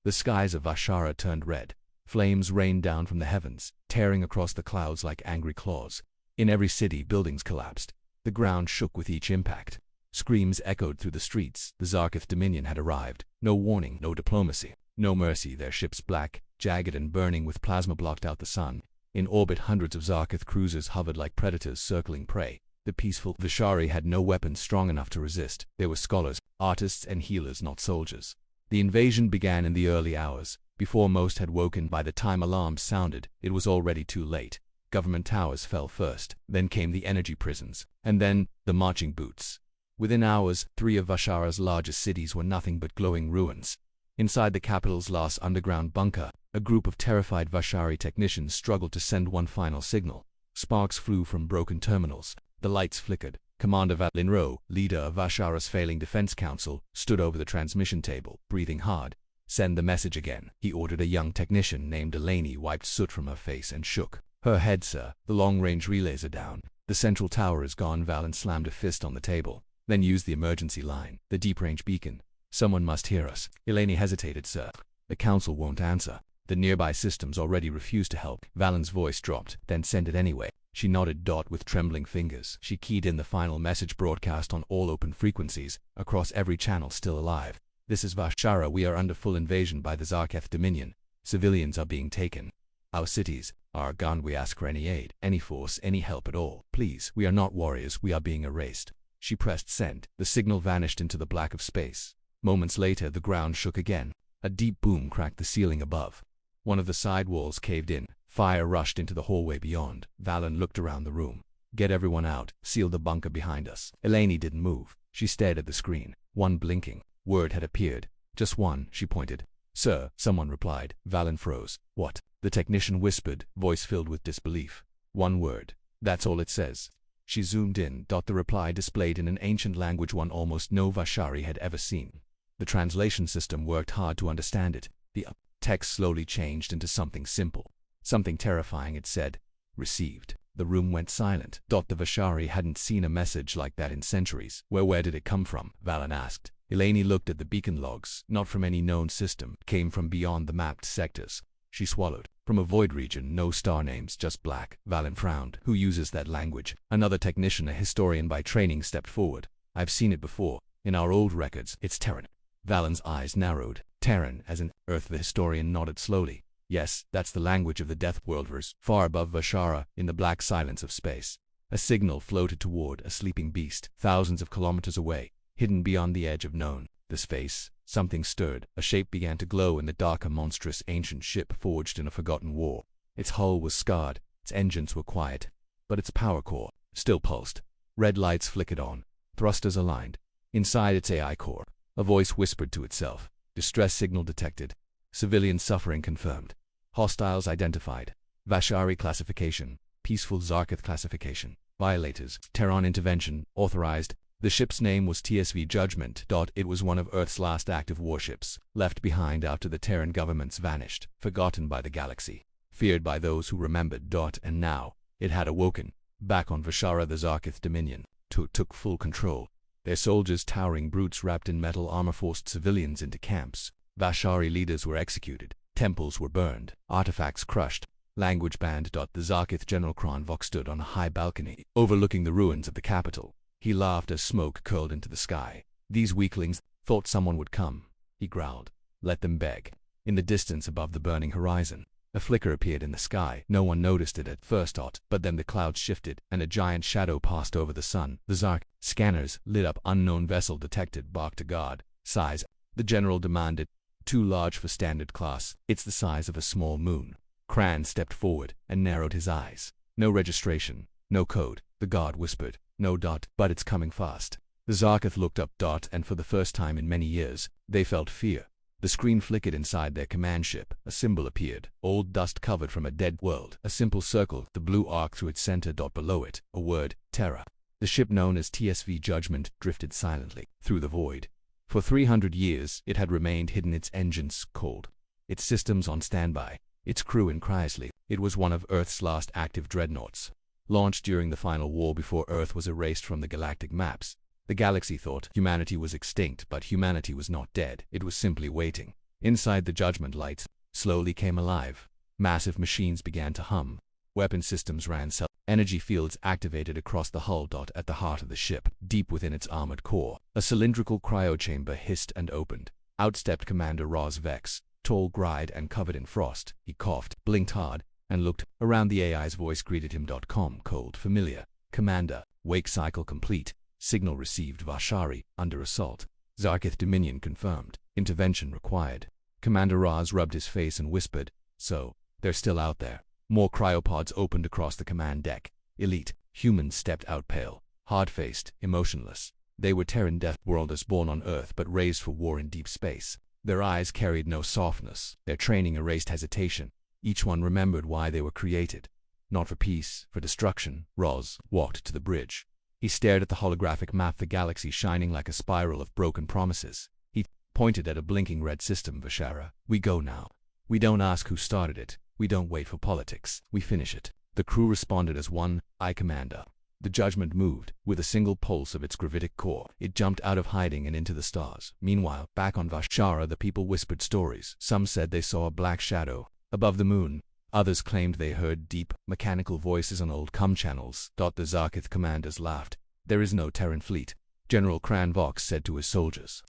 The skies of Vashara turned red. Flames rained down from the heavens, tearing across the clouds like angry claws. In every city, buildings collapsed. The ground shook with each impact. Screams echoed through the streets. The Zarkith Dominion had arrived. No warning, no diplomacy, no mercy. Their ships, black, jagged and burning with plasma, blocked out the sun. In orbit, hundreds of Zarkith cruisers hovered like predators circling prey. The peaceful Vashari had no weapons strong enough to resist. They were scholars, artists and healers, not soldiers. The invasion began in the early hours. Before most had woken, by the time alarms sounded, it was already too late. Government towers fell first, then came the energy prisons, and then the marching boots. Within hours, 3 of Vashara's largest cities were nothing but glowing ruins. Inside the capital's last underground bunker, a group of terrified Vashari technicians struggled to send one final signal. Sparks flew from broken terminals. The lights flickered. Commander Valinro, leader of Vashara's failing defense council, stood over the transmission table, breathing hard. "Send the message again," he ordered. A young technician named Delaney wiped soot from her face and shook her head. "Sir, the long-range relays are down. The central tower is gone." Valen slammed a fist on the table. "Then use the emergency line, the deep-range beacon. Someone must hear us." Delaney hesitated. "Sir, the council won't answer. The nearby systems already refuse to help." Valen's voice dropped. "Then send it anyway." She nodded. With trembling fingers, she keyed in the final message, broadcast on all open frequencies, across every channel still alive. "This is Vashara. We are under full invasion by the Zarkith Dominion. Civilians are being taken. Our cities are gone. We ask for any aid, any force, any help at all. Please, we are not warriors. We are being erased." She pressed send. The signal vanished into the black of space. Moments later, the ground shook again. A deep boom cracked the ceiling above. One of the side walls caved in. Fire rushed into the hallway beyond. Valen looked around the room. "Get everyone out. Seal the bunker behind us." Eleni didn't move. She stared at the screen. One blinking word had appeared. "Just one," she pointed. "Sir," someone replied. Valen froze. "What?" The technician whispered, voice filled with disbelief. "One word. That's all it says." She zoomed in. The reply displayed in an ancient language one almost no Vashari had ever seen. The translation system worked hard to understand it. The text slowly changed into something simple. Something terrifying. It said, "Received." The room went silent. The Vashari hadn't seen a message like that in centuries. Where did it come from?" Valen asked. Eleni looked at the beacon logs. Not from any known system. It came from beyond the mapped sectors. She swallowed. "From a void region, no star names, just black." Valen frowned. "Who uses that language?" Another technician, a historian by training, stepped forward. "I've seen it before. In our old records. It's Terran." Valen's eyes narrowed. "Terran, as in Earth?" The historian nodded slowly. "Yes, that's the language of the Deathworlders, far above Vashara, in the black silence of space." A signal floated toward a sleeping beast, thousands of kilometers away, hidden beyond the edge of known. The space, something stirred. A shape began to glow in the dark, a monstrous ancient ship forged in a forgotten war. Its hull was scarred, its engines were quiet, but its power core still pulsed. Red lights flickered on, thrusters aligned. Inside its AI core, a voice whispered to itself. "Distress signal detected. Civilian suffering confirmed. Hostiles identified. Vashari classification. Peaceful Zarkith classification. Violators. Terran intervention. Authorized." The ship's name was TSV Judgment. It was one of Earth's last active warships, left behind after the Terran governments vanished, forgotten by the galaxy, feared by those who remembered. And now, it had awoken. Back on Vashara, the Zarkith Dominion took full control. Their soldiers, towering brutes wrapped in metal armor, forced civilians into camps. Vashari leaders were executed. Temples were burned. Artifacts crushed. Language banned. The Zarkith General Kronvok stood on a high balcony, overlooking the ruins of the capital. He laughed as smoke curled into the sky. "These weaklings thought someone would come," he growled. "Let them beg." In the distance above the burning horizon, a flicker appeared in the sky. No one noticed it at first, but then the clouds shifted, and a giant shadow passed over the sun. The Zark scanners lit up. "Unknown vessel detected." "Bark to guard." "Size?" the general demanded. "Too large for standard class. It's the size of a small moon." Cran stepped forward and narrowed his eyes. "No registration, no code," the guard whispered. "No. But it's coming fast." The Zarkith looked up. And for the first time in many years, they felt fear. The screen flickered inside their command ship. A symbol appeared. Old dust covered from a dead world. A simple circle, the blue arc through its center. Below it, a word, Terra. The ship known as TSV Judgment drifted silently through the void. For 300 years, it had remained hidden, its engines cold, its systems on standby, its crew in cryosleep. It was one of Earth's last active dreadnoughts, launched during the final war before Earth was erased from the galactic maps. The galaxy thought humanity was extinct, but humanity was not dead. It was simply waiting. Inside, the judgment lights slowly came alive. Massive machines began to hum. Weapon systems ran energy fields activated across the hull. At the heart of the ship, deep within its armored core, a cylindrical cryochamber hissed and opened. Out stepped Commander Roz Vex, tall, gried, and covered in frost. He coughed, blinked hard, and looked around. The AI's voice greeted him. Cold, familiar. Commander, wake cycle complete. Signal received. Vashari, under assault. Zarkith Dominion confirmed. Intervention required. Commander Roz rubbed his face and whispered, "So, they're still out there." More cryopods opened across the command deck. Elite humans stepped out, pale, hard-faced, emotionless. They were Terran Deathworlders born on Earth but raised for war in deep space. Their eyes carried no softness. Their training erased hesitation. Each one remembered why they were created. Not for peace, for destruction. Roz walked to the bridge. He stared at the holographic map, the galaxy shining like a spiral of broken promises. He pointed at a blinking red system. Vashara, we go now. We don't ask who started it. We don't wait for politics. We finish it. The crew responded as one. "Aye, Commander." The judgment moved. With a single pulse of its gravitic core, it jumped out of hiding and into the stars. Meanwhile, back on Vashara, the people whispered stories. Some said they saw a black shadow above the moon. Others claimed they heard deep, mechanical voices on old comm channels. The Zarkith commanders laughed. "There is no Terran fleet," General Cran Vox said to his soldiers.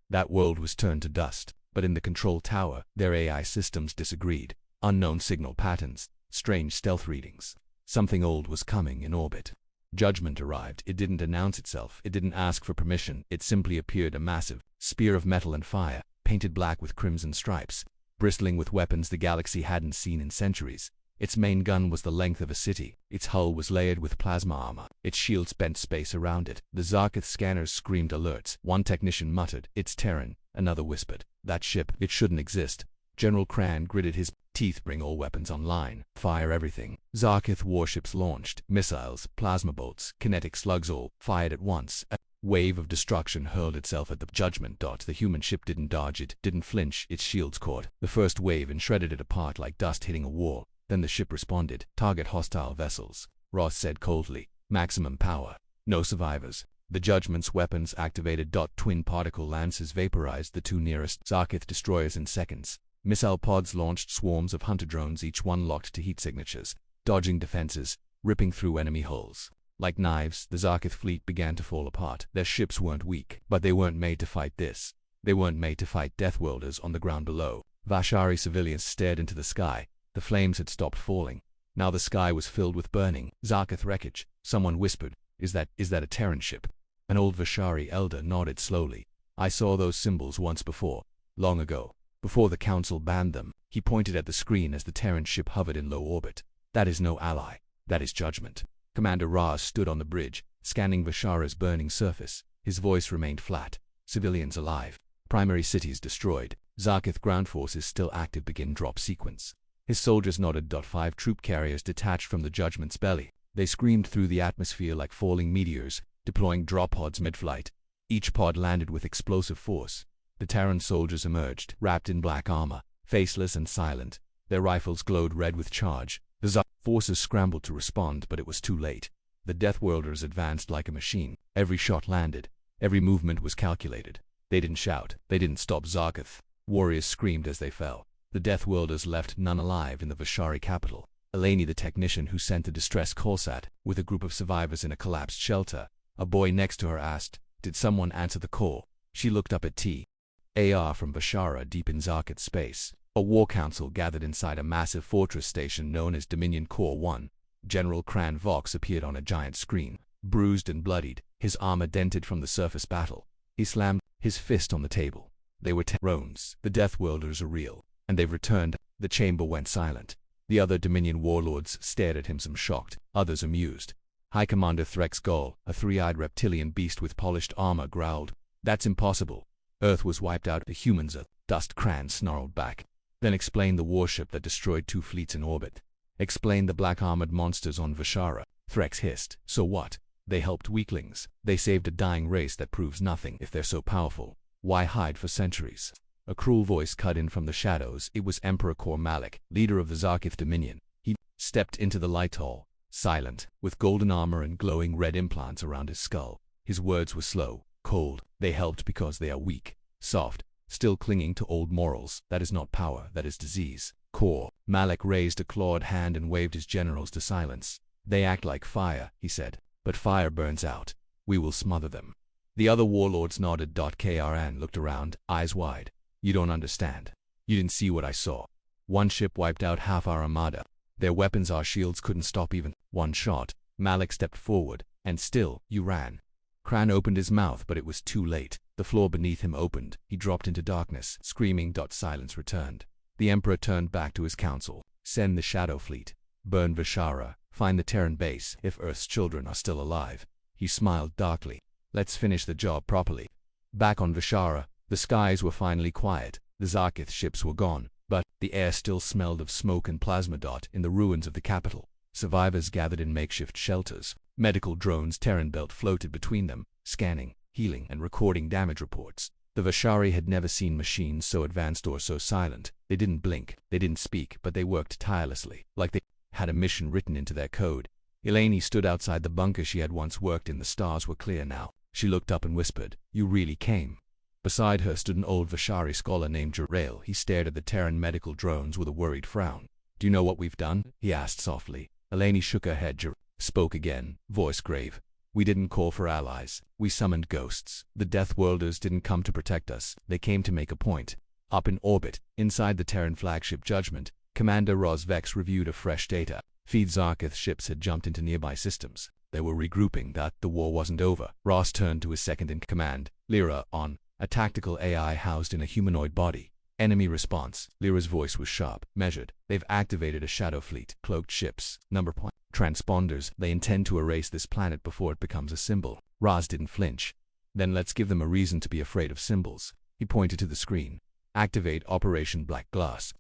That world was turned to dust. But in the control tower, their AI systems disagreed. Unknown signal patterns, strange stealth readings. Something old was coming in orbit. Judgment arrived. It didn't announce itself. It didn't ask for permission. It simply appeared, a massive spear of metal and fire, painted black with crimson stripes, bristling with weapons the galaxy hadn't seen in centuries. Its main gun was the length of a city. Its hull was layered with plasma armor. Its shield spent space around it. The Zarkith scanners screamed alerts. One technician muttered, "It's Terran." Another whispered, "That ship, it shouldn't exist." General Cran gritted his teeth. "Bring all weapons online. Fire everything." Zarkith warships launched. Missiles, plasma bolts, kinetic slugs, all fired at once. A wave of destruction hurled itself at the judgment. The human ship didn't dodge. It didn't flinch. Its shields caught the first wave and shredded it apart like dust hitting a wall. Then the ship responded. "Target hostile vessels," Ross said coldly. "Maximum power. No survivors." The judgment's weapons activated. Twin particle lances vaporized the two nearest Zarkith destroyers in seconds. Missile pods launched swarms of hunter drones, each one locked to heat signatures, dodging defenses, ripping through enemy hulls. Like knives, the Zarkith fleet began to fall apart. Their ships weren't weak, but they weren't made to fight this. They weren't made to fight Deathworlders on the ground below. Vashari civilians stared into the sky. The flames had stopped falling. Now the sky was filled with burning Zarkith wreckage. Someone whispered, Is that a Terran ship?" An old Vashari elder nodded slowly. "I saw those symbols once before. Long ago. Before the Council banned them." He pointed at the screen as the Terran ship hovered in low orbit. "That is no ally. That is judgment." Commander Raz stood on the bridge, scanning Vashara's burning surface. His voice remained flat. "Civilians alive. Primary cities destroyed. Zarkith ground forces still active. Begin drop sequence." His soldiers nodded. 5 troop carriers detached from the judgment's belly. They screamed through the atmosphere like falling meteors, deploying drop pods mid-flight. Each pod landed with explosive force. The Terran soldiers emerged, wrapped in black armor, faceless and silent. Their rifles glowed red with charge. The Zarkith forces scrambled to respond, but it was too late. The Deathworlders advanced like a machine. Every shot landed. Every movement was calculated. They didn't shout. They didn't stop Zarkith. Warriors screamed as they fell. The Deathworlders left none alive in the Vashari capital. Eleni, the technician who sent the distress call, sat with a group of survivors in a collapsed shelter. A boy next to her asked, "Did someone answer the call?" She looked up at T.A.R. from Vashara deep in Zarkith space. A war council gathered inside a massive fortress station known as Dominion Core 1. General Cran Vox appeared on a giant screen, bruised and bloodied, his armor dented from the surface battle. He slammed his fist on the table. "They were Terrans. The Deathworlders are real. And they've returned." The chamber went silent. The other Dominion warlords stared at him, some shocked, others amused. High Commander Threx Gull, a 3-eyed reptilian beast with polished armor, growled, "That's impossible. Earth was wiped out. The humans are." Dust Cran snarled back. "Then explain the warship that destroyed 2 fleets in orbit. Explain the black-armored monsters on Vashara." Threx hissed. "So what? They helped weaklings. They saved a dying race. That proves nothing. If they're so powerful, why hide for centuries?" A cruel voice cut in from the shadows. It was Emperor Kor Malik, leader of the Zarkith Dominion. He stepped into the light hall, silent, with golden armor and glowing red implants around his skull. His words were slow, cold. "They helped because they are weak, soft, still clinging to old morals. That is not power, that is disease. Core. Malik raised a clawed hand and waved his generals to silence. They act like fire, he said. But fire burns out. We will smother them. The other warlords nodded. Krn looked around, eyes wide. You don't understand. You didn't see what I saw. One ship wiped out half our armada. Their weapons, our shields couldn't stop even one shot. Malik stepped forward, and still, you ran. Kran opened his mouth, but it was too late. The floor beneath him opened. He dropped into darkness, screaming. Silence returned. The Emperor turned back to his council. Send the Shadow Fleet. Burn Vishara. Find the Terran base, if Earth's children are still alive. He smiled darkly. Let's finish the job properly. Back on Vishara, the skies were finally quiet. The Zarkith ships were gone, but the air still smelled of smoke and plasma. In the ruins of the capital, survivors gathered in makeshift shelters. Medical drones Terran built floated between them, scanning, healing, and recording damage reports. The Vishari had never seen machines so advanced or so silent. They didn't blink, they didn't speak, but they worked tirelessly, like they had a mission written into their code. Eleni stood outside the bunker she had once worked in. The stars were clear now. She looked up and whispered, "You really came." Beside her stood an old Vishari scholar named Jerail. He stared at the Terran medical drones with a worried frown. "Do you know what we've done?" he asked softly. Eleni shook her head. Jerail spoke again, voice grave. "We didn't call for allies. We summoned ghosts. The Deathworlders didn't come to protect us. They came to make a point." Up in orbit, inside the Terran flagship Judgment, Commander Rosvex reviewed a fresh data. Feed Zarkith ships had jumped into nearby systems. They were regrouping. That the war wasn't over. Ross turned to his second-in-command, Lyra, on a tactical AI housed in a humanoid body. Enemy response. Lyra's voice was sharp, measured. They've activated a shadow fleet. Cloaked ships. Number point. Transponders. They intend to erase this planet before it becomes a symbol. Ross didn't flinch. Then let's give them a reason to be afraid of symbols. He pointed to the screen. Activate Operation Black Glass.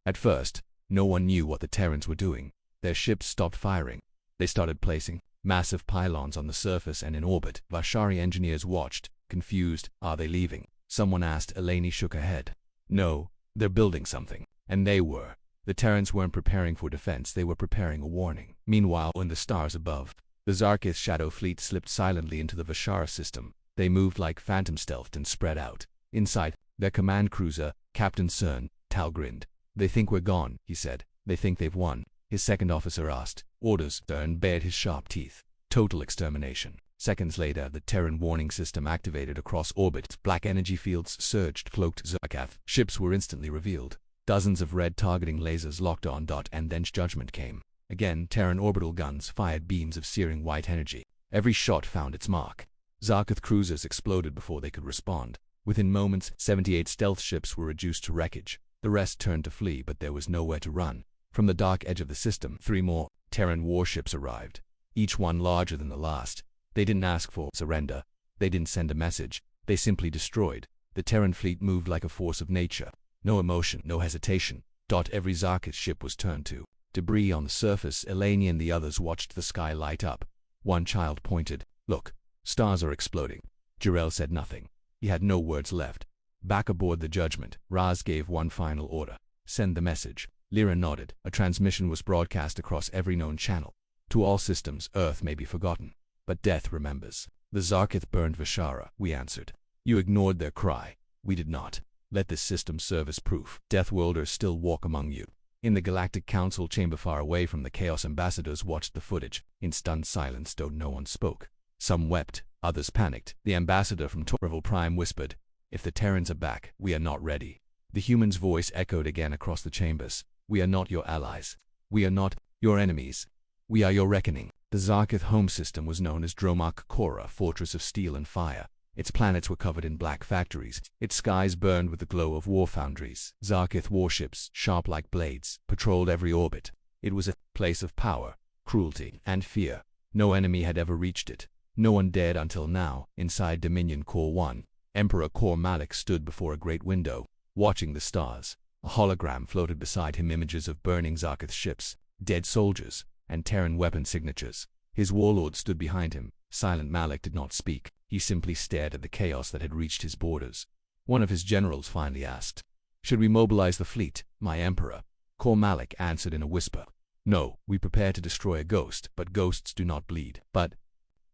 At first, no one knew what the Terrans were doing. Their ships stopped firing. They started placing massive pylons on the surface and in orbit. Vishari engineers watched, confused. Are they leaving? Someone asked. Eleni shook her head. No, they're building something. And they were. The Terrans weren't preparing for defense, they were preparing a warning. Meanwhile, in the stars above, the Zarkith shadow fleet slipped silently into the Vishara system. They moved like phantom stealthed and spread out. Inside, their command cruiser, Captain Cern, Tal grinned. They think we're gone, he said. They think they've won. His second officer asked. Orders. Cern bared his sharp teeth. Total extermination. Seconds later, the Terran warning system activated across orbit. Black energy fields surged. Cloaked Zarkith ships were instantly revealed. Dozens of red targeting lasers locked on. And then Judgment came. Again, Terran orbital guns fired beams of searing white energy. Every shot found its mark. Zarkith cruisers exploded before they could respond. Within moments, 78 stealth ships were reduced to wreckage. The rest turned to flee, but there was nowhere to run. From the dark edge of the system, 3 more Terran warships arrived, each one larger than the last. They didn't ask for surrender. They didn't send a message. They simply destroyed. The Terran fleet moved like a force of nature. No emotion, no hesitation. Every Zarkith ship was turned to debris on the surface. Eleni and the others watched the sky light up. One child pointed. Look, stars are exploding. Jerail said nothing. He had no words left. Back aboard the Judgment, Raz gave one final order. Send the message. Lyra nodded. A transmission was broadcast across every known channel. To all systems, Earth may be forgotten, but death remembers. The Zarkith burned Vishara, we answered. You ignored their cry. We did not. Let this system serve as proof. Deathworlders still walk among you. In the Galactic Council chamber far away from the Chaos ambassadors watched the footage. In stunned silence, though no one spoke. Some wept, others panicked. The ambassador from Torval Prime whispered, "If the Terrans are back, we are not ready." The human's voice echoed again across the chambers. "We are not your allies. We are not your enemies. We are your reckoning." The Zarkith home system was known as Dromak Kora, fortress of steel and fire. Its planets were covered in black factories. Its skies burned with the glow of war foundries. Zarkith warships, sharp like blades, patrolled every orbit. It was a place of power, cruelty, and fear. No enemy had ever reached it. No one dared until now. Inside Dominion Core 1, Emperor Kor Malik stood before a great window, watching the stars. A hologram floated beside him, images of burning Zarkith ships, dead soldiers, and Terran weapon signatures. His warlord stood behind him. Silent. Malik did not speak. He simply stared at the chaos that had reached his borders. One of his generals finally asked, "Should we mobilize the fleet, my emperor?" Kor Malik answered in a whisper, "No, we prepare to destroy a ghost, but ghosts do not bleed." But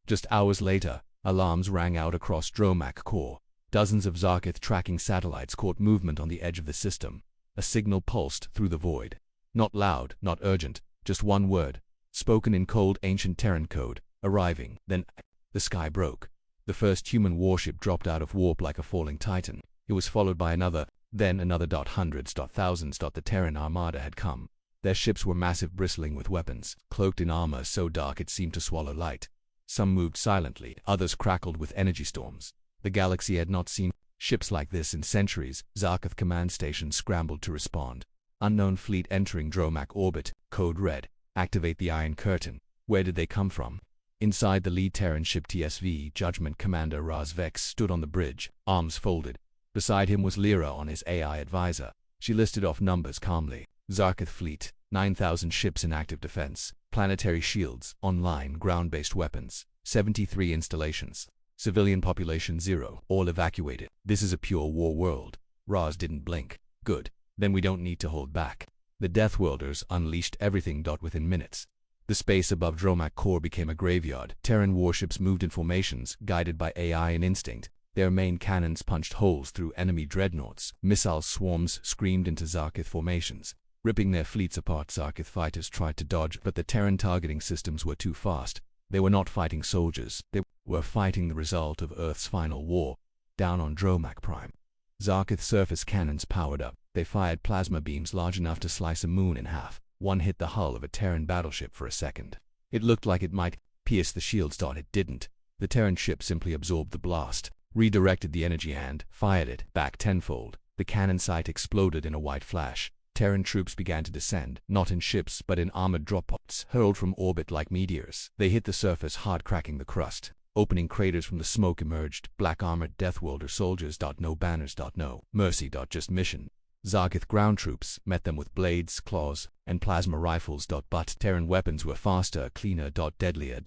just hours later, alarms rang out across Dromak Core. Dozens of Zarkith tracking satellites caught movement on the edge of the system. A signal pulsed through the void. Not loud, not urgent, just one word, spoken in cold ancient Terran code, arriving. Then the sky broke. The first human warship dropped out of warp like a falling titan. It was followed by another, then another. Hundreds, thousands. The Terran armada had come. Their ships were massive, bristling with weapons, cloaked in armor so dark it seemed to swallow light. Some moved silently, others crackled with energy storms. The galaxy had not seen ships like this in centuries. Zarkith command stations scrambled to respond. Unknown fleet entering Dromac orbit, code red. Activate the Iron Curtain. Where did they come from? Inside the lead Terran ship TSV, Judgment Commander Raz Vex stood on the bridge, arms folded. Beside him was Lyra on his AI advisor. She listed off numbers calmly. Zarkith fleet, 9,000 ships in active defense, planetary shields, online ground-based weapons, 73 installations. Civilian population 0, all evacuated. This is a pure war world. Raz didn't blink. Good. Then we don't need to hold back. The Deathworlders unleashed everything. Within minutes, the space above Dromac core became a graveyard. Terran warships moved in formations, guided by AI and instinct. Their main cannons punched holes through enemy dreadnoughts. Missile swarms screamed into Zarkith formations, ripping their fleets apart. Zarkith fighters tried to dodge, but the Terran targeting systems were too fast. They were not fighting soldiers. They were fighting the result of Earth's final war, down on Dromac Prime. Zarkith surface cannons powered up. They fired plasma beams large enough to slice a moon in half. One hit the hull of a Terran battleship for a second. It looked like it might pierce the shields. It didn't. The Terran ship simply absorbed the blast, redirected the energy and fired it back tenfold. The cannon sight exploded in a white flash. Terran troops began to descend, not in ships but in armored drop pods, hurled from orbit like meteors. They hit the surface hard, cracking the crust. Opening craters from the smoke emerged, black-armored Deathworlder soldiers. No banners. No mercy. Just mission. Zarkith ground troops met them with blades, claws, and plasma rifles. But Terran weapons were faster, cleaner. Deadlier.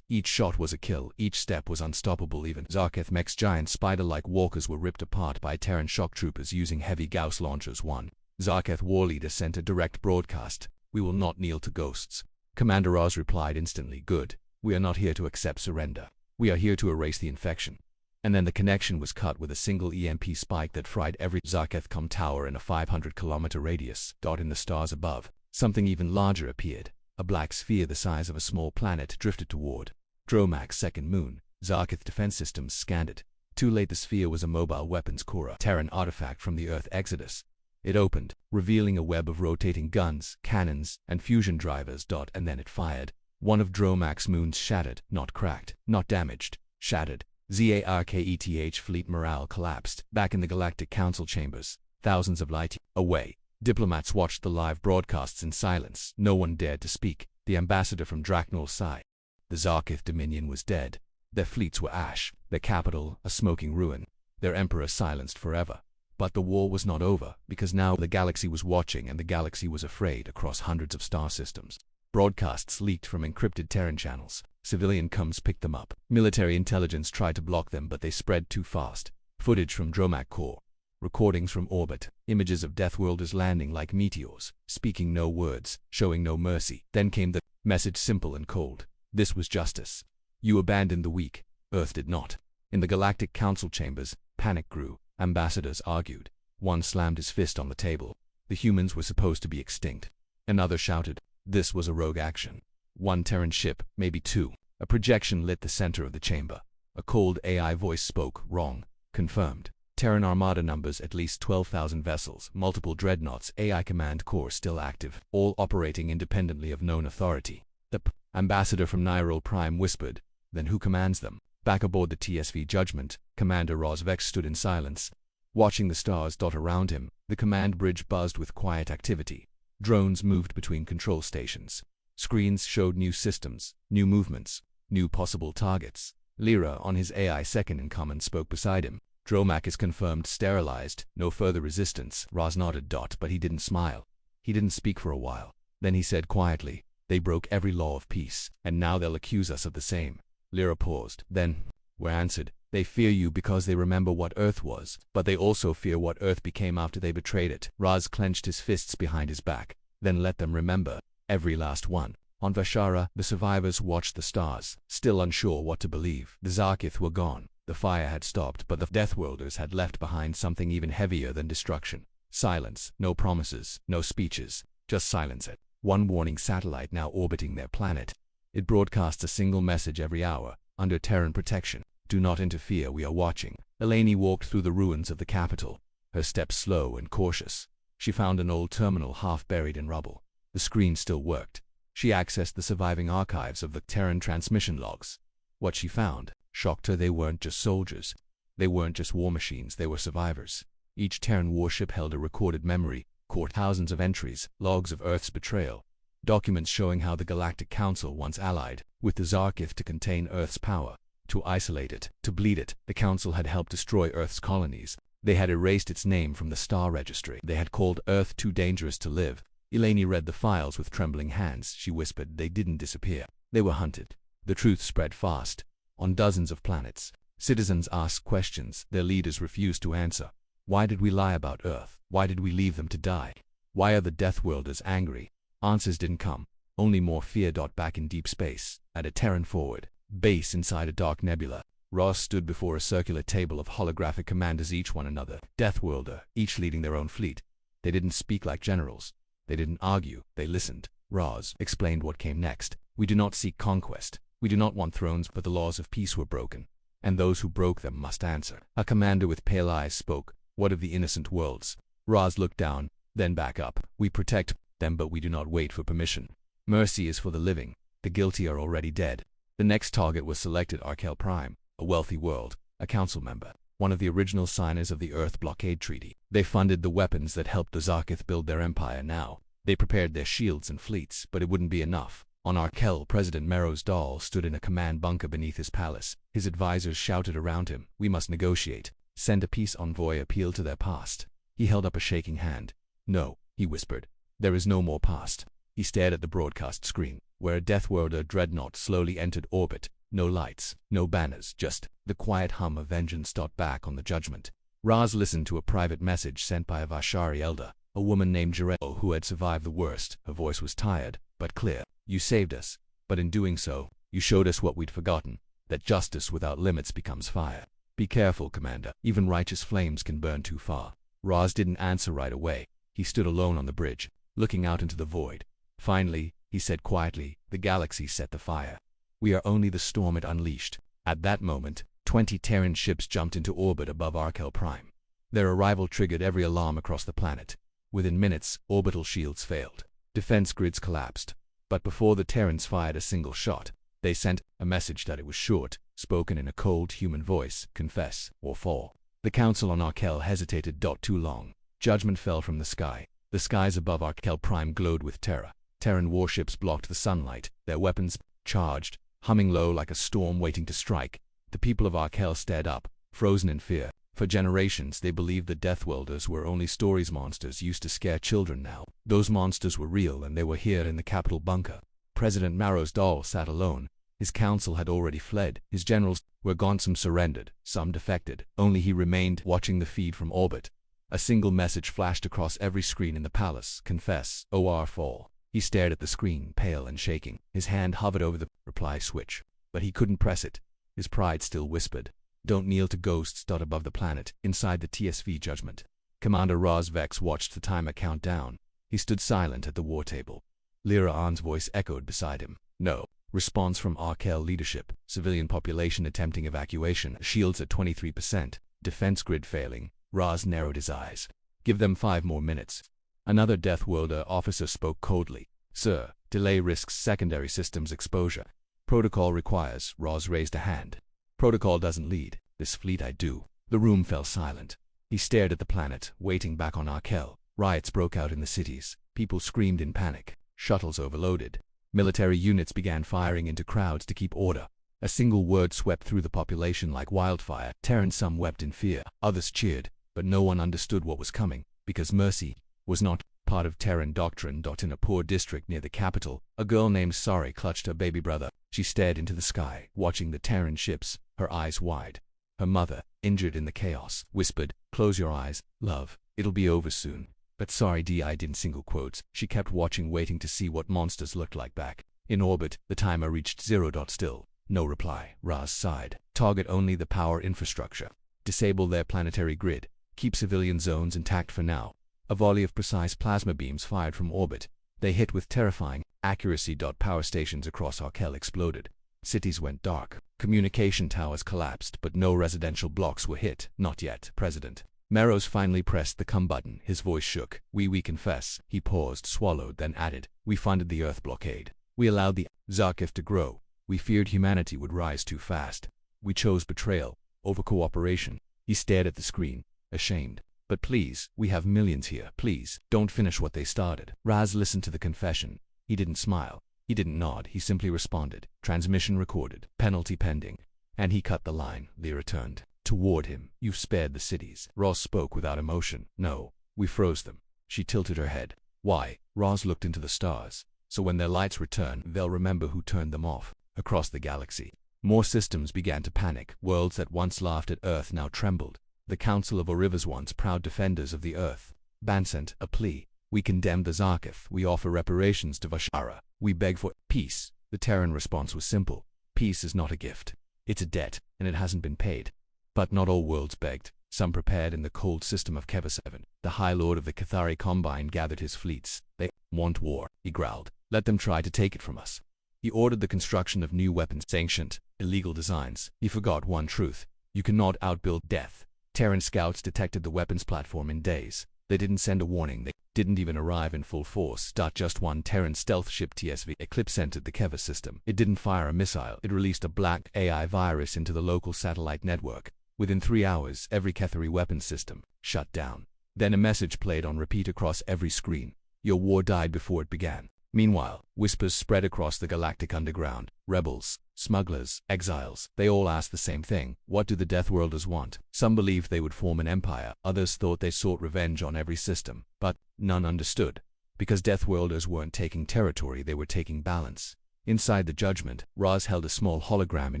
Each shot was a kill. Each step was unstoppable. Even Zarkith mechs, giant spider-like walkers, were ripped apart by Terran shock troopers using heavy Gauss launchers. One Zarkith war leader sent a direct broadcast. "We will not kneel to ghosts." Commander Raz replied instantly, "Good. We are not here to accept surrender. We are here to erase the infection." And then the connection was cut with a single EMP spike that fried every Zarkith com tower in a 500-kilometer radius. In the stars above, something even larger appeared. A black sphere the size of a small planet drifted toward Dromac's second moon. Zarkith defense systems scanned it. Too late. The sphere was a mobile weapons core, a Terran artifact from the Earth Exodus. It opened, revealing a web of rotating guns, cannons, and fusion drivers. And then it fired. One of Dromac's moons shattered, not cracked, not damaged, shattered. Zarketh fleet morale collapsed. Back in the Galactic Council chambers, thousands of light away, diplomats watched the live broadcasts in silence. No one dared to speak. The ambassador from Draknor sighed. The Zarkith Dominion was dead. Their fleets were ash, their capital a smoking ruin, their emperor silenced forever. But the war was not over, because now the galaxy was watching, and the galaxy was afraid. Across hundreds of star systems, broadcasts leaked from encrypted Terran channels. Civilian comms picked them up. Military intelligence tried to block them, but they spread too fast. Footage from Dromac core, recordings from orbit, images of Deathworlders landing like meteors, speaking no words, showing no mercy. Then came the message, simple and cold. This was justice. You abandoned the weak. Earth did not. In the Galactic Council chambers, panic grew. Ambassadors argued. One slammed his fist on the table. The humans were supposed to be extinct. Another shouted. This was a rogue action. One Terran ship, maybe two. A projection lit the center of the chamber. A cold AI voice spoke. Wrong. Confirmed. Terran armada numbers at least 12,000 vessels, multiple dreadnoughts, AI command core still active, all operating independently of known authority. The ambassador from Nyril Prime whispered. Then who commands them? Back aboard the TSV Judgment, Commander Raz Vex stood in silence, watching the stars. Around him, the command bridge buzzed with quiet activity. Drones moved between control stations. Screens showed new systems, new movements, new possible targets. Lyra, on his AI second in command, spoke beside him. Dromac is confirmed sterilized, no further resistance. Raz nodded. But he didn't smile. He didn't speak for a while. Then he said quietly, "They broke every law of peace, and now they'll accuse us of the same." Lyra paused. Then were answered. "They fear you because they remember what Earth was, but they also fear what Earth became after they betrayed it." Raz clenched his fists behind his back. "Then let them remember. Every last one." On Vashara, the survivors watched the stars, still unsure what to believe. The Zarkith were gone. The fire had stopped, but the Deathworlders had left behind something even heavier than destruction. Silence, no promises, no speeches, just silence. At one warning satellite now orbiting their planet. It broadcasts a single message every hour, under Terran protection. Do not interfere, we are watching. Eleni walked through the ruins of the capital, her steps slow and cautious. She found an old terminal half buried in rubble. The screen still worked. She accessed the surviving archives of the Terran transmission logs. What she found shocked her. They weren't just soldiers. They weren't just war machines, they were survivors. Each Terran warship held a recorded memory, thousands of entries, logs of Earth's betrayal, documents showing how the Galactic Council once allied with the Zarkith to contain Earth's power, to isolate it, to bleed it. The Council had helped destroy Earth's colonies. They had erased its name from the star registry. They had called Earth too dangerous to live. Eleni read the files with trembling hands. She whispered, they didn't disappear. They were hunted. The truth spread fast. On dozens of planets, citizens asked questions their leaders refused to answer. Why did we lie about Earth? Why did we leave them to die? Why are the Deathworlders angry? Answers didn't come. Only more fear. Back in deep space, at a Terran forward base inside a dark nebula, Ross stood before a circular table of holographic commanders, each one another Deathworlder, each leading their own fleet. They didn't speak like generals. They didn't argue. They listened. Ross explained what came next. We do not seek conquest. We do not want thrones, but the laws of peace were broken, and those who broke them must answer. A commander with pale eyes spoke. What of the innocent worlds? Roz looked down, then back up. We protect them, but we do not wait for permission. Mercy is for the living. The guilty are already dead. The next target was selected: Arkel Prime, a wealthy world, a council member, one of the original signers of the Earth Blockade Treaty. They funded the weapons that helped the Zarkith build their empire. Now, they prepared their shields and fleets, but it wouldn't be enough. On Arkel, President Meros Dahl stood in a command bunker beneath his palace. His advisors shouted around him, we must negotiate. Send a peace envoy, appeal to their past. He held up a shaking hand. No, he whispered. There is no more past. He stared at the broadcast screen, where a Deathworlder dreadnought slowly entered orbit. No lights, no banners, just the quiet hum of vengeance. Back on the Judgment, Raz listened to a private message sent by a Vashari elder, a woman named Jarell who had survived the worst. Her voice was tired, but clear. You saved us, but in doing so, you showed us what we'd forgotten, that justice without limits becomes fire. Be careful, Commander. Even righteous flames can burn too far. Raz didn't answer right away. He stood alone on the bridge, looking out into the void. Finally, he said quietly, the galaxy set the fire. We are only the storm it unleashed. At that moment, 20 Terran ships jumped into orbit above Arkel Prime. Their arrival triggered every alarm across the planet. Within minutes, orbital shields failed. Defense grids collapsed. But before the Terrans fired a single shot, they sent a message that it was short, spoken in a cold human voice: confess or fall. The council on Arkel hesitated. Too long. Judgment fell from the sky. The skies above Arkel Prime glowed with terror. Terran warships blocked the sunlight, their weapons charged, humming low like a storm waiting to strike. The people of Arkel stared up, frozen in fear. For generations they believed the Deathworlders were only stories, monsters used to scare children. Now, those monsters were real, and they were here in the capital bunker. President Meros Dahl sat alone. His council had already fled. His generals were gone. Some surrendered, some defected. Only he remained, watching the feed from orbit. A single message flashed across every screen in the palace: confess or fall. He stared at the screen, pale and shaking. His hand hovered over the reply switch, but he couldn't press it. His pride still whispered, don't kneel to ghosts. Above the planet, inside the TSV Judgment, Commander Raz Vex watched the timer count down. He stood silent at the war table. Lyra Ann's voice echoed beside him. No. Response from Arkel leadership. Civilian population attempting evacuation. Shields at 23%. Defense grid failing. Raz narrowed his eyes. Give them 5 more minutes. Another Deathworlder officer spoke coldly. Sir, delay risks secondary systems exposure. Protocol requires. Raz raised a hand. Protocol doesn't lead. This fleet I do. The room fell silent. He stared at the planet, waiting back on Arkel. Riots broke out in the cities. People screamed in panic. Shuttles overloaded. Military units began firing into crowds to keep order. A single word swept through the population like wildfire. Terran, some wept in fear, others cheered, but no one understood what was coming, because mercy was not part of Terran doctrine. In a poor district near the capital, a girl named Sari clutched her baby brother. She stared into the sky, watching the Terran ships, her eyes wide. Her mother, injured in the chaos, whispered, close your eyes, love, it'll be over soon. But Sari died in single quotes. She kept watching, waiting to see what monsters looked like back. In orbit, the timer reached 0. Still, no reply. Raz sighed. Target only the power infrastructure. Disable their planetary grid. Keep civilian zones intact for now. A volley of precise plasma beams fired from orbit. They hit with terrifying accuracy. Power stations across Arkel exploded. Cities went dark. Communication towers collapsed, but no residential blocks were hit. Not yet, President. Meros finally pressed the come button. His voice shook. We confess. He paused, swallowed, then added. We funded the Earth blockade. We allowed the Zarkif to grow. We feared humanity would rise too fast. We chose betrayal over cooperation. He stared at the screen, ashamed. But please, we have millions here. Please, don't finish what they started. Raz listened to the confession. He didn't smile. He didn't nod. He simply responded. Transmission recorded. Penalty pending. And he cut the line. Lyra turned toward him. You've spared the cities. Roz spoke without emotion. No, we froze them. She tilted her head. Why? Roz looked into the stars. So when their lights return, they'll remember who turned them off. Across the galaxy, more systems began to panic. Worlds that once laughed at Earth now trembled. The Council of Oriva's once proud defenders of the Earth. Ban sent a plea. We condemn the Zarkif. We offer reparations to Vashara. We beg for peace. The Terran response was simple. Peace is not a gift. It's a debt, and it hasn't been paid. But not all worlds begged. Some prepared in the cold system of Keva 7. The High Lord of the Cathari Combine gathered his fleets. They want war, he growled. Let them try to take it from us. He ordered the construction of new weapons, ancient, illegal designs. He forgot one truth. You cannot outbuild death. Terran scouts detected the weapons platform in days. They didn't send a warning. They didn't even arrive in full force. Just one Terran stealth ship TSV Eclipse entered the Keva system. It didn't fire a missile. It released a black AI virus into the local satellite network. Within 3 hours, every Cathari weapons system shut down. Then a message played on repeat across every screen. Your war died before it began. Meanwhile, whispers spread across the galactic underground. Rebels, smugglers, exiles, they all asked the same thing. What do the Deathworlders want? Some believed they would form an empire. Others thought they sought revenge on every system. But none understood. Because Deathworlders weren't taking territory, they were taking balance. Inside the Judgment, Raz held a small hologram in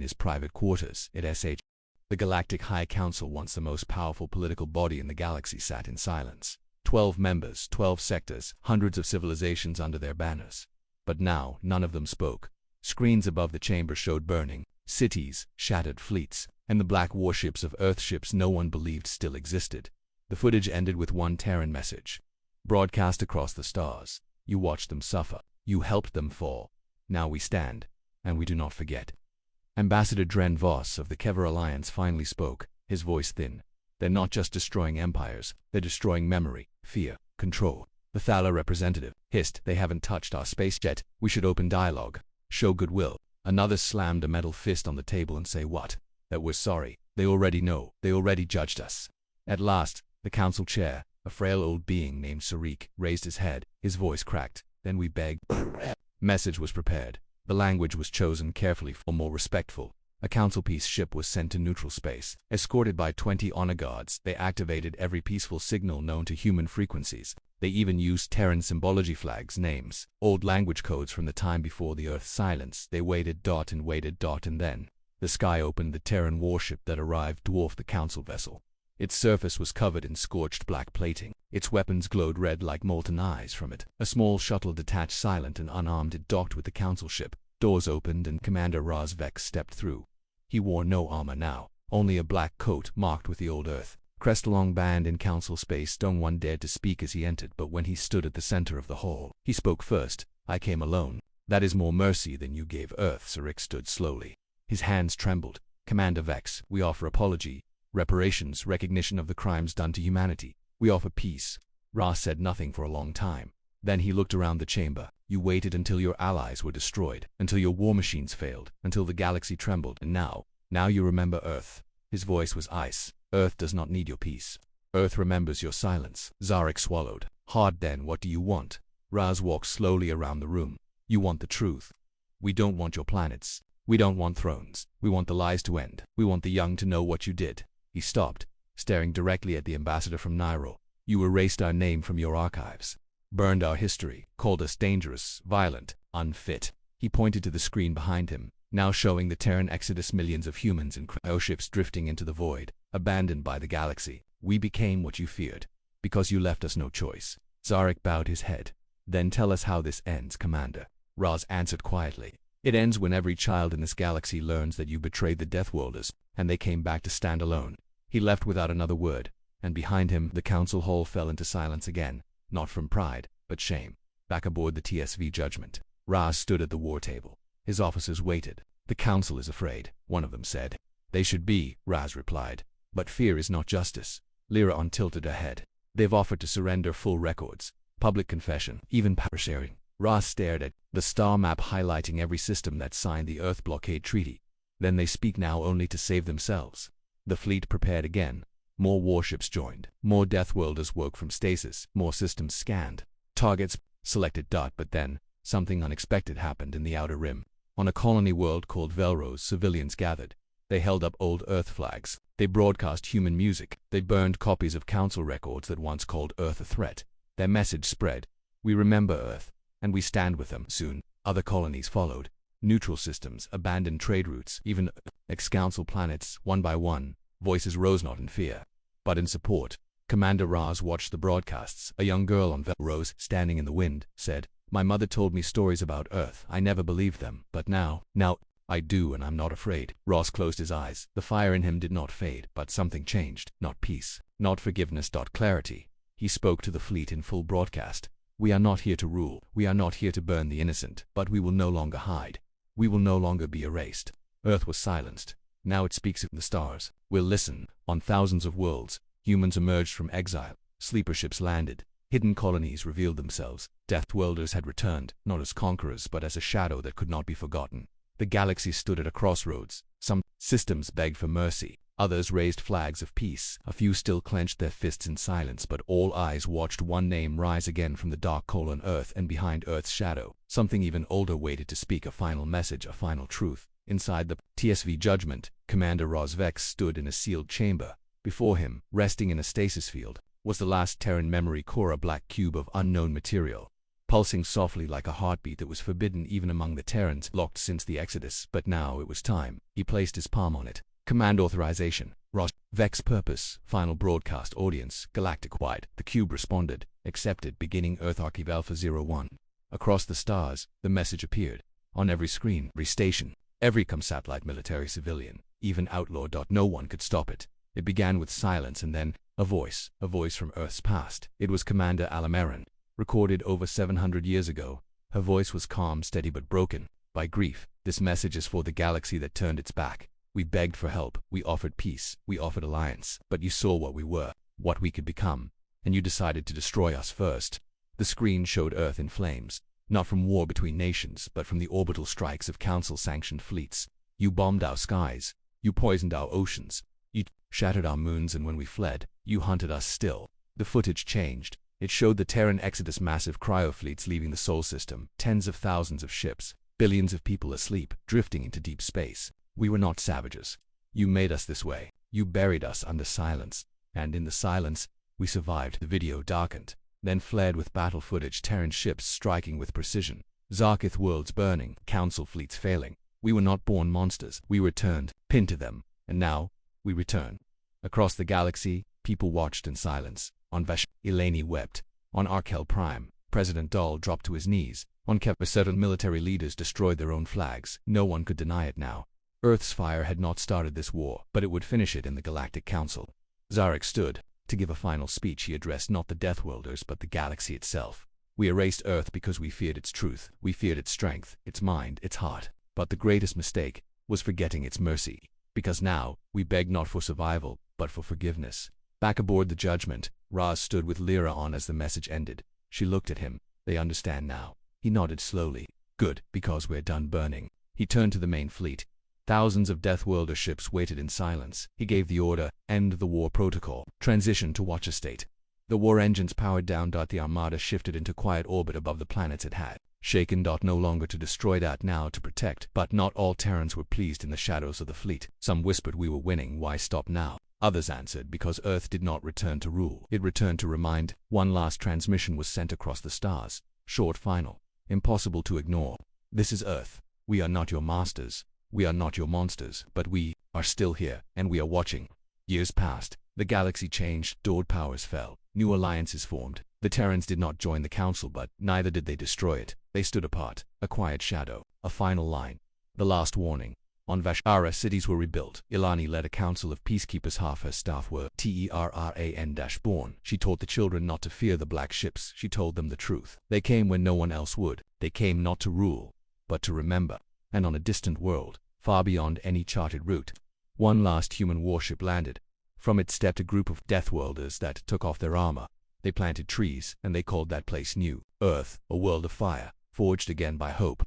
his private quarters at SH. The Galactic High Council, once the most powerful political body in the galaxy, sat in silence. 12 members, 12 sectors, hundreds of civilizations under their banners. But now, none of them spoke. Screens above the chamber showed burning cities, shattered fleets, and the black warships of Earthships no one believed still existed. The footage ended with one Terran message. Broadcast across the stars. You watched them suffer. You helped them fall. Now we stand, and we do not forget. Ambassador Dren Voss of the Keva Alliance finally spoke, his voice thin. They're not just destroying empires, they're destroying memory, fear, control. The Thala representative hissed, they haven't touched our space jet. We should open dialogue, show goodwill. Another slammed a metal fist on the table and say what? That we're sorry. They already know. They already judged us. At last, the council chair, a frail old being named Sarik, raised his head. His voice cracked. Then we begged. Message was prepared. The language was chosen carefully for more respectful. A council peace ship was sent to neutral space. Escorted by 20 honor guards, they activated every peaceful signal known to human frequencies. They even used Terran symbology flags, names, old language codes from the time before the Earth's silence. They waited and then the sky opened. The Terran warship that arrived dwarfed the council vessel. Its surface was covered in scorched black plating. Its weapons glowed red like molten eyes from it. A small shuttle detached silent and unarmed. It docked with the council ship. Doors opened and Commander Raz Vex stepped through. He wore no armor now, only a black coat marked with the old Earth. Crest along band in council space. No one dared to speak as he entered, but when he stood at the center of the hall, he spoke first. I came alone. That is more mercy than you gave Earth. Sarik stood slowly. His hands trembled. Commander Vex, we offer apology, reparations, recognition of the crimes done to humanity. We offer peace. Raz said nothing for a long time. Then he looked around the chamber. You waited until your allies were destroyed, until your war machines failed, until the galaxy trembled, and now you remember Earth. His voice was ice. Earth does not need your peace. Earth remembers your silence. Zarek swallowed. Hard. Then what do you want? Raz walked slowly around the room. You want the truth. We don't want your planets. We don't want thrones. We want the lies to end. We want the young to know what you did. He stopped, staring directly at the ambassador from Nyril. You erased our name from your archives. Burned our history, called us dangerous, violent, unfit. He pointed to the screen behind him, now showing the Terran exodus, millions of humans in cryoships drifting into the void, abandoned by the galaxy. We became what you feared, because you left us no choice. Zarek bowed his head. Then tell us how this ends, Commander. Raz answered quietly. It ends when every child in this galaxy learns that you betrayed the Deathworlders, and they came back to stand alone. He left without another word, and behind him the council hall fell into silence again, not from pride, but shame. Back aboard the TSV Judgment, Raz stood at the war table. His officers waited. "The council is afraid," one of them said. "They should be," Raz replied. "But fear is not justice." Lyra tilted her head. "They've offered to surrender full records, public confession, even power sharing." Raz stared at the star map highlighting every system that signed the Earth Blockade Treaty. "Then they speak now only to save themselves." The fleet prepared again. More warships joined. More Deathworlders woke from stasis. More systems scanned. Targets selected. But then, something unexpected happened in the Outer Rim. On a colony world called Velrose, civilians gathered. They held up old Earth flags. They broadcast human music. They burned copies of council records that once called Earth a threat. Their message spread. "We remember Earth, and we stand with them." Soon, other colonies followed. Neutral systems, abandoned trade routes, even ex-council planets, one by one. Voices rose not in fear, but in support. Commander Raz watched the broadcasts. A young girl on Velrose, standing in the wind, said, "My mother told me stories about Earth. I never believed them, but now I do, and I'm not afraid." Ross closed his eyes. The fire in him did not fade, but something changed. Not peace, not forgiveness, clarity. He spoke to the fleet in full broadcast. "We are not here to rule. We are not here to burn the innocent, but we will no longer hide. We will no longer be erased." Earth was silenced. Now it speaks of the stars. "We'll listen." On thousands of worlds, humans emerged from exile. Sleeper ships landed. Hidden colonies revealed themselves. Deathworlders had returned, not as conquerors but as a shadow that could not be forgotten. The galaxy stood at a crossroads. Some systems begged for mercy. Others raised flags of peace. A few still clenched their fists in silence, but all eyes watched one name rise again from the dark hole on Earth, and behind Earth's shadow, something even older waited to speak a final message, a final truth. Inside the TSV Judgment, Commander Rosvex stood in a sealed chamber. Before him, resting in a stasis field, was the last Terran memory core, a black cube of unknown material, pulsing softly like a heartbeat that was forbidden even among the Terrans, locked since the Exodus. But now it was time. He placed his palm on it. "Command authorization." Vex purpose. Final broadcast audience, galactic-wide. The cube responded. "Accepted. Beginning Earth Archive Alpha 01. Across the stars, the message appeared. On every screen, every station, every satellite, military, civilian, even outlaw. No one could stop it. It began with silence and then a voice from Earth's past. It was Commander Alamaran, recorded over 700 years ago. Her voice was calm, steady, but broken by grief. "This message is for the galaxy that turned its back. We begged for help, we offered peace, we offered alliance, but you saw what we were, what we could become, and you decided to destroy us first." The screen showed Earth in flames, not from war between nations, but from the orbital strikes of council-sanctioned fleets. "You bombed our skies, you poisoned our oceans, you shattered our moons, and when we fled, you hunted us still." The footage changed. It showed the Terran Exodus, massive cryofleets leaving the Sol system, tens of thousands of ships, billions of people asleep, drifting into deep space. "We were not savages. You made us this way. You buried us under silence. And in the silence, we survived." The video darkened, then flared with battle footage, Terran ships striking with precision, Zarkith worlds burning, council fleets failing. "We were not born monsters. We returned, pinned to them. And now, we return." Across the galaxy, people watched in silence. On Vesh, Eleni wept. On Arkel Prime, President Dahl dropped to his knees. On Kep, certain military leaders destroyed their own flags. No one could deny it now. Earth's fire had not started this war, but it would finish it in the Galactic Council. Zarek stood. To give a final speech, he addressed not the Deathworlders but the galaxy itself. "We erased Earth because we feared its truth. We feared its strength, its mind, its heart. But the greatest mistake was forgetting its mercy. Because now, we beg not for survival, but for forgiveness." Back aboard the Judgment, Raz stood with Lyra on as the message ended. She looked at him. "They understand now." He nodded slowly. "Good, because we're done burning." He turned to the main fleet. Thousands of Deathworlder ships waited in silence. He gave the order, "End the war protocol. Transition to watcher state." The war engines powered down. The Armada shifted into quiet orbit above the planets it had. Shaken. No longer to destroy, now to protect. But not all Terrans were pleased in the shadows of the fleet. Some whispered, "We were winning, why stop now?" Others answered, "Because Earth did not return to rule. It returned to remind." One last transmission was sent across the stars. Short, final, impossible to ignore. "This is Earth. We are not your masters. We are not your monsters, but we are still here, and we are watching." Years passed. The galaxy changed. Dorred powers fell. New alliances formed. The Terrans did not join the Council, but neither did they destroy it. They stood apart, a quiet shadow, a final line. The last warning. On Vashara, cities were rebuilt. Ilani led a council of peacekeepers. Half her staff were Terran-born. She taught the children not to fear the black ships. She told them the truth. They came when no one else would. They came not to rule, but to remember. And on a distant world, far beyond any charted route, one last human warship landed. From it stepped a group of Deathworlders that took off their armor. They planted trees, and they called that place New Earth, a world of fire, forged again by hope.